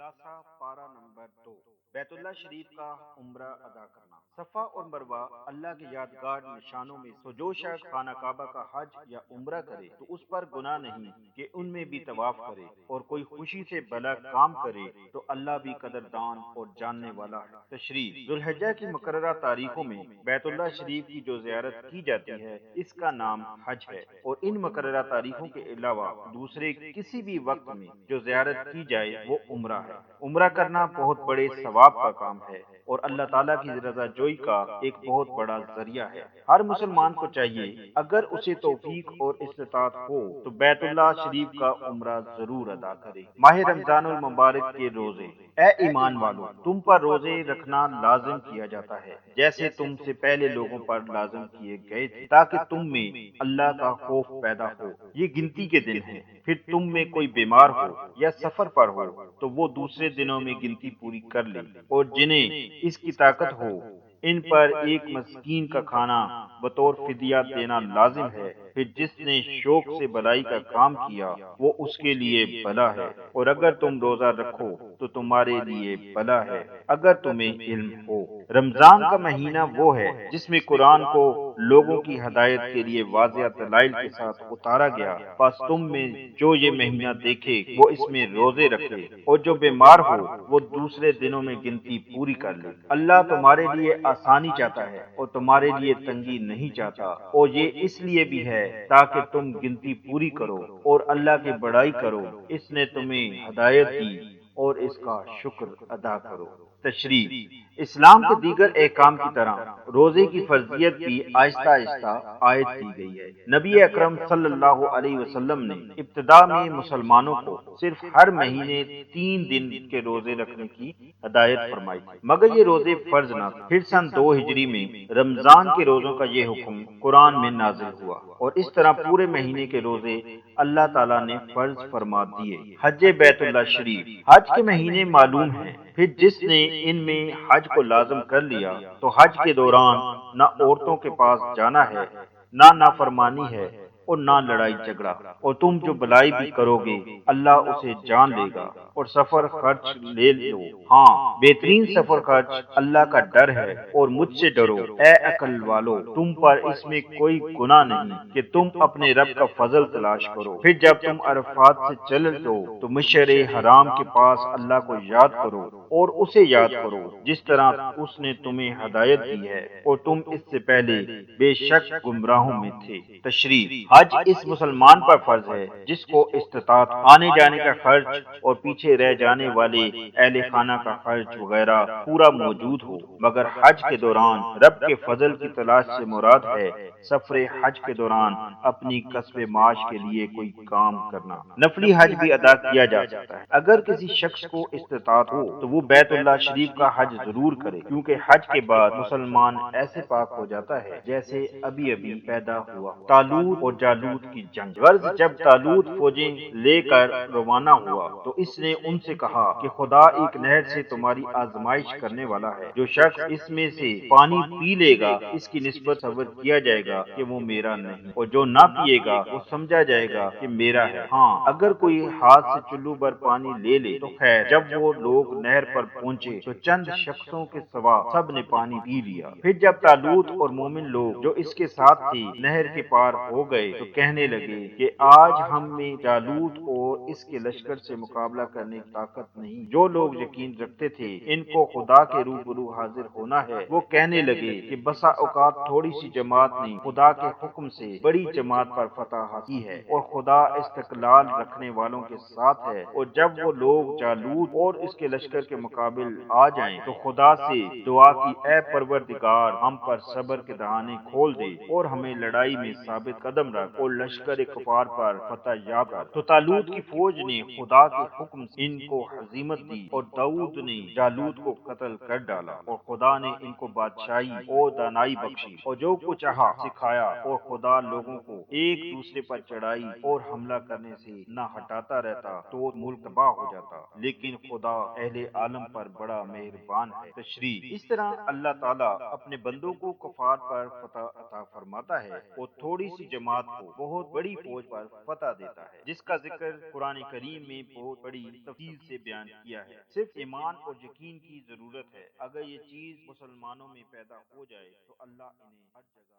خلاصہ پارہ نمبر 2 بیت اللہ شریف کا عمرہ ادا کرنا۔ صفا اور مروہ اللہ کے یادگار نشانوں میں سے، جو شخص خانہ کعبہ کا حج یا عمرہ کرے تو اس پر گناہ نہیں کہ ان میں بھی طواف کرے، اور کوئی خوشی سے بھلا کام کرے تو اللہ بھی قدردان اور جاننے والا ہے۔ تشریح: ذوالحجہ کی مقررہ تاریخوں میں بیت اللہ شریف کی جو زیارت کی جاتی ہے اس کا نام حج ہے، اور ان مقررہ تاریخوں کے علاوہ دوسرے کسی بھی وقت میں جو زیارت کی جائے وہ عمرہ ہے۔ عمرہ کرنا بہت بڑے ثواب کا کام ہے اور اللہ تعالیٰ کی رضا جوئی کا ایک بہت بڑا ذریعہ ہے۔ ہر مسلمان کو چاہیے اگر اسے توفیق اور استطاعت ہو تو بیت اللہ شریف کا عمرہ ضرور ادا کرے۔ ماہ رمضان المبارک کے روزے۔ اے ایمان والو، تم پر روزے رکھنا لازم کیا جاتا ہے جیسے تم سے پہلے لوگوں پر لازم کیے گئے تھے، تاکہ تم میں اللہ کا خوف پیدا ہو۔ یہ گنتی کے دن ہیں، پھر تم میں کوئی بیمار ہو یا سفر پر ہو تو وہ دوسرے دنوں میں گنتی پوری کر لے، اور جنہیں اس کی طاقت ہو ان پر ایک مسکین کا کھانا بطور فدیہ دینا لازم ہے۔ پھر جس نے شوق سے بھلائی کا کام کیا وہ اس کے لیے بھلا ہے، اور اگر تم روزہ رکھو تو تمہارے لیے بھلا ہے اگر تمہیں علم ہو۔ رمضان کا مہینہ وہ ہے جس میں قرآن کو لوگوں کی ہدایت کے لیے واضح دلائل کے ساتھ اتارا گیا، بس تم میں جو یہ مہینہ دیکھے وہ اس میں روزے رکھے، اور جو بیمار ہو وہ دوسرے دنوں میں گنتی پوری کر لے۔ اللہ تمہارے لیے آسانی چاہتا ہے اور تمہارے لیے تنگی نہیں چاہتا، اور یہ اس لیے بھی ہے تاکہ تم گنتی پوری کرو اور اللہ کی بڑائی کرو۔ اس نے تمہیں ہدایت دی اور اس کا شکر ادا کرو۔ تشریح: اسلام کے دیگر احکام کی طرح روزے کی فرضیت بھی آہستہ آہستہ عائد کی گئی ہے۔ نبی اکرم صلی اللہ علیہ وسلم نے ابتدا میں مسلمانوں کو صرف ہر مہینے 3 دن کے روزے رکھنے کی ہدایت فرمائی تھی، مگر یہ روزے فرض نہ تھے۔ پھر سن 2 ہجری میں رمضان کے روزوں کا یہ حکم قرآن میں نازل ہوا، اور اس طرح پورے مہینے کے روزے اللہ تعالیٰ نے فرض فرما دیے۔ حج بیت اللہ شریف۔ حج کے مہینے معلوم ہیں، پھر جس نے ان میں حج کو لازم کر لیا تو حج کے دوران نہ عورتوں کے پاس جانا ہے، نہ نافرمانی ہے اور نہ لڑائی جھگڑا، اور تم جو بھلائی بھی کرو گے اللہ اسے جان لے گا، اور سفر خرچ لے لو، ہاں بہترین سفر خرچ اللہ کا ڈر ہے، اور مجھ سے ڈرو اے عقل والو، تم پر اس میں کوئی گناہ نہیں کہ تم اپنے رب کا فضل تلاش کرو۔ پھر جب تم عرفات سے چل دو تو مشعر حرام کے پاس اللہ کو یاد کرو اور اسے یاد کرو جس طرح اس نے تمہیں ہدایت دی ہے، اور تم اس سے پہلے بے شک گمراہوں میں تھے۔ تشریح: حج اس مسلمان پر فرض ہے جس کو استطاعت آنے جانے کا خرچ اور پیچھے رہ جانے والے اہل خانہ کا خرچ وغیرہ پورا موجود ہو، مگر حج کے دوران رب کے فضل کی تلاش سے مراد ہے سفر حج کے دوران اپنی کسب معاش کے لیے کوئی کام کرنا۔ نفلی حج بھی ادا کیا جا سکتا ہے۔ اگر کسی شخص کو استطاعت ہو تو وہ بیت اللہ شریف کا حج ضرور کرے، کیونکہ حج کے بعد مسلمان ایسے پاک ہو جاتا ہے جیسے ابھی ابھی پیدا ہوا۔ طالوت اور جالوت کی جنگ۔ غرض جب طالوت فوجیں لے کر روانہ ہوا تو اس نے ان سے کہا کہ خدا ایک نہر سے تمہاری آزمائش کرنے والا ہے، جو شخص اس میں سے پانی پی لے گا اس کی نسبت تصور کیا جائے گا کہ وہ میرا نہیں، اور جو نہ پیے گا وہ سمجھا جائے گا کہ میرا ہے۔ ہاں اگر کوئی ہاتھ سے چلو بھر پانی لے لے تو خیر۔ جب وہ لوگ نہر پر پہنچے تو چند شخصوں کے سوا سب نے پانی پی لیا۔ پھر جب طالوت اور مومن لوگ جو اس کے ساتھ تھے نہر کے پار ہو گئے تو کہنے لگے کہ آج ہم میں جالوت اور اس کے لشکر سے مقابلہ کرنے کی طاقت نہیں۔ جو لوگ یقین رکھتے تھے ان کو خدا کے روبرو حاضر ہونا ہے، وہ کہنے لگے کہ بسا اوقات تھوڑی سی جماعت نے خدا کے حکم سے بڑی جماعت پر فتح حاصل کی ہے، اور خدا استقلال رکھنے والوں کے ساتھ ہے، اور جب وہ لوگ جالوت اور اس کے لشکر کے مقابل آ جائیں تو خدا سے دعا کی اے پروردگار ہم پر صبر کے دہانے کھول دے اور ہمیں لڑائی میں ثابت قدم رکھ اور لشکر کفار پر فتح یاب کر۔ تو طالوت کی فوج نے خدا کے حکم سے ان کو ہزیمت دی، اور داؤد نے جالوت کو قتل کر ڈالا، اور خدا نے ان کو بادشاہی اور دانائی بخشی اور جو کچھ چاہا سکھایا، اور خدا لوگوں کو ایک دوسرے پر چڑھائی اور حملہ کرنے سے نہ ہٹاتا رہتا تو ملک تباہ ہو جاتا، لیکن خدا اہل عالم پر بڑا مہربان ہے۔ تشریح: اس طرح اللہ تعالیٰ اپنے بندوں کو کفار پر فتح عطا فرماتا ہے اور تھوڑی سی جماعت کو بہت بڑی فوج پر فتح دیتا ہے، جس کا ذکر قرآن کریم میں بہت بڑی تفصیل سے بیان کیا ہے۔ صرف ایمان اور یقین کی ضرورت ہے، اگر یہ چیز مسلمانوں میں پیدا ہو جائے تو اللہ انہیں ہر جگہ